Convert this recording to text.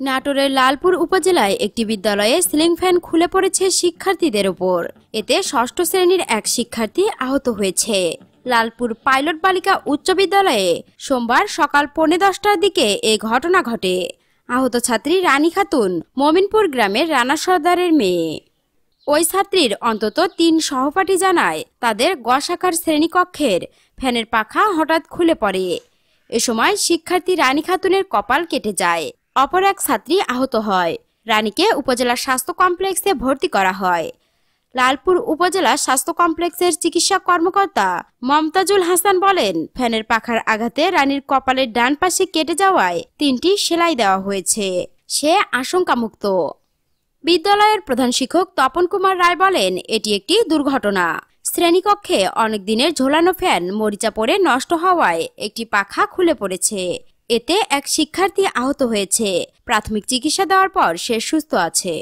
নাটোরের লালপুর উপজেলায় একটি বিদ্যালয়ে সিলিং ফ্যান খুলে পড়েছে শিক্ষার্থীদের ওপর। এতে ষষ্ঠ শ্রেণীর এক শিক্ষার্থী আহত হয়েছে। লালপুর পাইলট বালিকা উচ্চ বিদ্যালয়ে সোমবার সকাল 10:15টার দিকে এ ঘটনা ঘটে। আহত ছাত্রী রানী খাতুন মমিনপুর গ্রামের রানা সর্দারের মেয়ে। ওই ছাত্রীর অন্তত 3 সহপাঠী জানায় তাদের গসাকার শ্রেণীকক্ষের ফ্যানের পাখা হঠাৎ খুলে পড়ে। এ সময় শিক্ষার্থী রানী খাতুনের কপাল কেটে যায়। অপর এক ছাত্রী আহত হয়। রানীকে উপজেলা স্বাস্থ্য কমপ্লেক্সে ভর্তি করা হয়। লালপুর উপজেলা স্বাস্থ্য কমপ্লেক্সের চিকিৎসা কর্মকর্তা মমতাজুল হাসান বলেন, ফ্যানের পাখার আঘাতে রানীর কপালের ডান পাশে কেটে যাওয়ায় 3টি সেলাই দেওয়া হয়েছে। সে আশঙ্কামুক্ত। বিদ্যালয়ের প্রধান শিক্ষক তপন কুমার রায় বলেন, এটি একটি দুর্ঘটনা। শ্রেণীকক্ষে অনেক দিনের ঝোলানো ফ্যান মরিচা পড়ে নষ্ট হওয়ায় একটি পাখা খুলে পড়েছে। এতে এক শিক্ষার্থী আহত হয়েছে। প্রাথমিক চিকিৎসা দেওয়ার পর সে সুস্থ আছে।